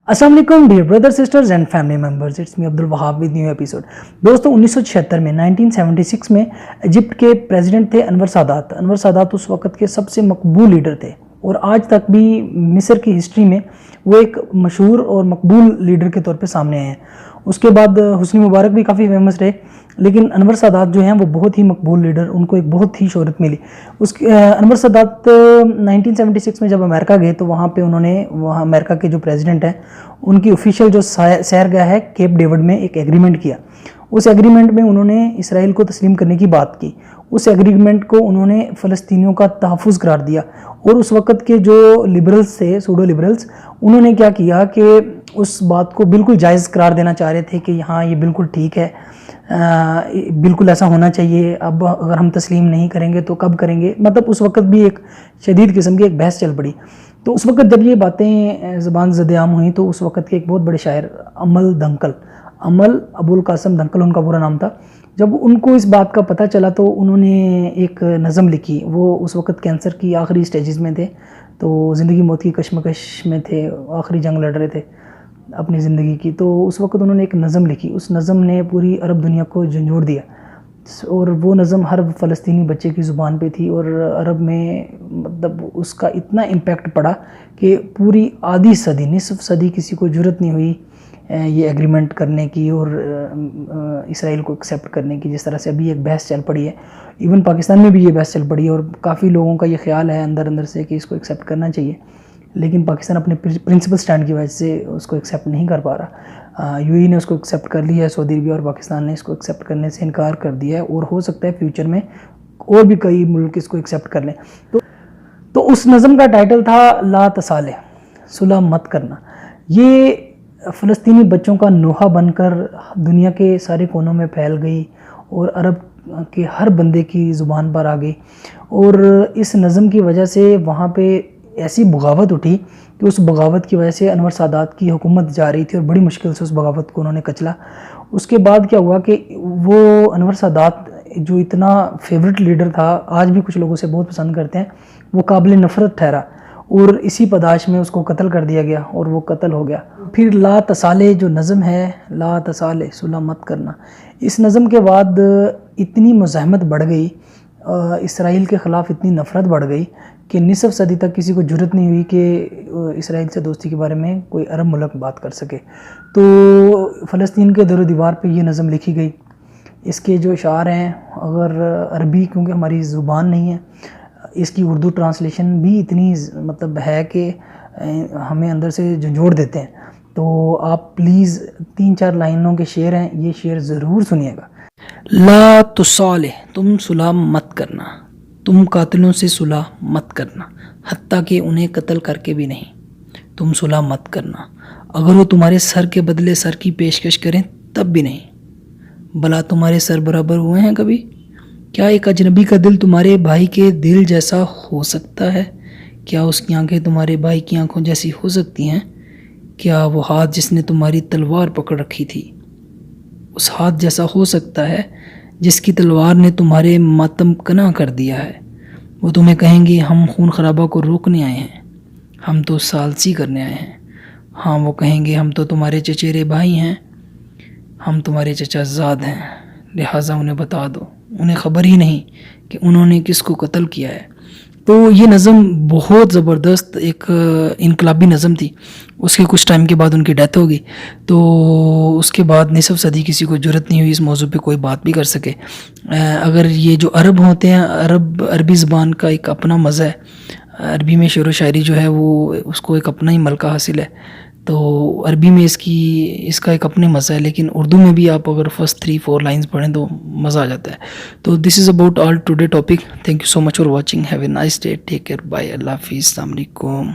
अस्सलाम वालेकुम dear brother sisters and family members, it's me Abdul Wahab with new episode. दोस्तों 1976 में 1976 में इजिप्ट के प्रेसिडेंट थे अनवर सादात। अनवर सादात उस वक्त के सबसे मकबूल लीडर थे और आज तक भी मिस्र की हिस्ट्री में वो एक मशहूर और मकबूल लीडर के तौर पे सामने आए हैं। उसके बाद हुस्नी मुबारक भी काफ़ी फेमस रहे, लेकिन अनवर सादात जो हैं वो बहुत ही मकबूल लीडर, उनको एक बहुत ही शोहरत मिली। अनवर सादात 1976 में जब अमेरिका गए तो वहाँ पे उन्होंने वहाँ अमेरिका के जो प्रेसिडेंट हैं उनकी ऑफिशियल जो सैरगाह है केप डेविड में एक एग्रीमेंट किया। उस एग्रीमेंट में उन्होंने इसराइल को तस्लीम करने की बात की। उस एग्रीमेंट को उन्होंने फ़लस्तीनियों का तहफ़्फ़ुज़ करार दिया और उस वक़्त के जो लिबरल्स थे, सूडो लिबरल्स, उन्होंने क्या किया कि उस बात को बिल्कुल जायज़ करार देना चाह रहे थे कि हाँ ये बिल्कुल ठीक है, बिल्कुल ऐसा होना चाहिए। अब अगर हम तस्लीम नहीं करेंगे तो कब करेंगे, मतलब उस वक़्त भी एक शदीद किस्म की एक बहस चल पड़ी। तो उस वक़्त जब ये बातें ज़बान ज़द-ए-आम हुई तो उस वक़्त के एक बहुत बड़े शायर अमल अबुल कासिम दंकल उनका पूरा नाम था, जब उनको इस बात का पता चला तो उन्होंने एक नज़म लिखी। वो उस वक़्त कैंसर की आखिरी स्टेजेस में थे, तो ज़िंदगी मौत की कशमकश में थे, आखिरी जंग लड़ रहे थे अपनी ज़िंदगी की। तो उस वक़्त उन्होंने एक नज़म लिखी। उस नज़म ने पूरी अरब दुनिया को झंझोड़ दिया और वो नज़म हर फ़लस्तीनी बच्चे की ज़ुबान पे थी और अरब में मतलब उसका इतना इम्पैक्ट पड़ा कि पूरी आधी सदी, निसफ सदी किसी को जुर्रत नहीं हुई ये एग्रीमेंट करने की और इसराइल को एक्सेप्ट करने की। जिस तरह से अभी एक बहस चल पड़ी है, इवन पाकिस्तान में भी ये बहस चल पड़ी है और काफ़ी लोगों का ये ख्याल है अंदर अंदर से कि इसको एक्सेप्ट करना चाहिए, लेकिन पाकिस्तान अपने प्रिंसिपल स्टैंड की वजह से उसको एक्सेप्ट नहीं कर पा रहा। यूएई ने उसको एक्सेप्ट कर लिया है, सऊदी अरबिया और पाकिस्तान ने इसको एक्सेप्ट करने से इनकार कर दिया है और हो सकता है फ्यूचर में और भी कई मुल्क इसको एक्सेप्ट कर लें। तो उस नज़म का टाइटल था ला तसाले, सुलह मत करना। ये फ़लस्तीनी बच्चों का नोहा बनकर दुनिया के सारे कोनों में फैल गई और अरब के हर बंदे की ज़ुबान पर आ गई और इस नज़म की वजह से वहाँ पे ऐसी बगावत उठी कि उस बगावत की वजह से अनवर सादात की हुकूमत जा रही थी और बड़ी मुश्किल से उस बगावत को उन्होंने कचला। उसके बाद क्या हुआ कि वो अनवर सादात जो इतना फेवरेट लीडर था, आज भी कुछ लोगों से बहुत पसंद करते हैं, वो काबिल नफ़रत ठहरा और इसी पदाश में उसको कत्ल कर दिया गया और वो कत्ल हो गया। फिर ला तसाले जो नज़म है, ला तसाले सुलह मत करना, इस नज़म के बाद इतनी मुज़ाहमत बढ़ गई, इसराइल के ख़िलाफ़ इतनी नफ़रत बढ़ गई कि निसफ सदी तक किसी को जुर्रत नहीं हुई कि इसराइल से दोस्ती के बारे में कोई अरब मुल्क बात कर सके। तो फ़लस्तीन के दर दीवार पे ये नज़म लिखी गई। इसके जो अशार हैं, अगर अरबी क्योंकि हमारी ज़ुबान नहीं है, इसकी उर्दू ट्रांसलेशन भी इतनी मतलब है कि हमें अंदर से झंझोड़ देते हैं। तो आप प्लीज़ 3-4 लाइनों के शेर हैं, ये शेर ज़रूर सुनिएगा। ला तुसाले, तुम सुलह मत करना, तुम कातिलों से सुलह मत करना, हत्ता कि उन्हें कत्ल करके भी नहीं। तुम सुलह मत करना, अगर वो तुम्हारे सर के बदले सर की पेशकश करें तब भी नहीं। भला तुम्हारे सर बराबर हुए हैं कभी? क्या एक अजनबी का दिल तुम्हारे भाई के दिल जैसा हो सकता है? क्या उसकी आंखें तुम्हारे भाई की आंखों जैसी हो सकती हैं? क्या वो हाथ जिसने तुम्हारी तलवार पकड़ रखी थी उस हाथ जैसा हो सकता है जिसकी तलवार ने तुम्हारे मातम कना कर दिया है? वो तुम्हें कहेंगे हम खून खराबा को रोकने आए हैं, हम तो सालसी करने आए हैं। हाँ, वो कहेंगे हम तो तुम्हारे चचेरे भाई हैं, हम तुम्हारे चचाज़ाद हैं, लिहाजा उन्हें बता दो, उन्हें ख़बर ही नहीं कि उन्होंने किसको कत्ल किया है। तो ये नज़म बहुत ज़बरदस्त एक इनकलाबी नज़म थी। उसके कुछ टाइम के बाद उनकी डेथ हो गई, तो उसके बाद निसफ सदी किसी को जुर्रत नहीं हुई इस मौजू पे कोई बात भी कर सके। अगर ये जो अरब होते हैं, अरबी ज़बान का एक अपना मज़ा है, अरबी में शेर व शायरी जो है वो उसको एक अपना ही मलका हासिल है, तो अरबी में इसका एक अपने मज़ा है, लेकिन उर्दू में भी आप अगर फर्स्ट 3-4 लाइंस पढ़ें तो मज़ा आ जाता है। तो this is about all today topic. Thank you so much for watching, have a nice day, take care, bye, अल्लाह हाफिज़, अस्सलाम वालेकुम।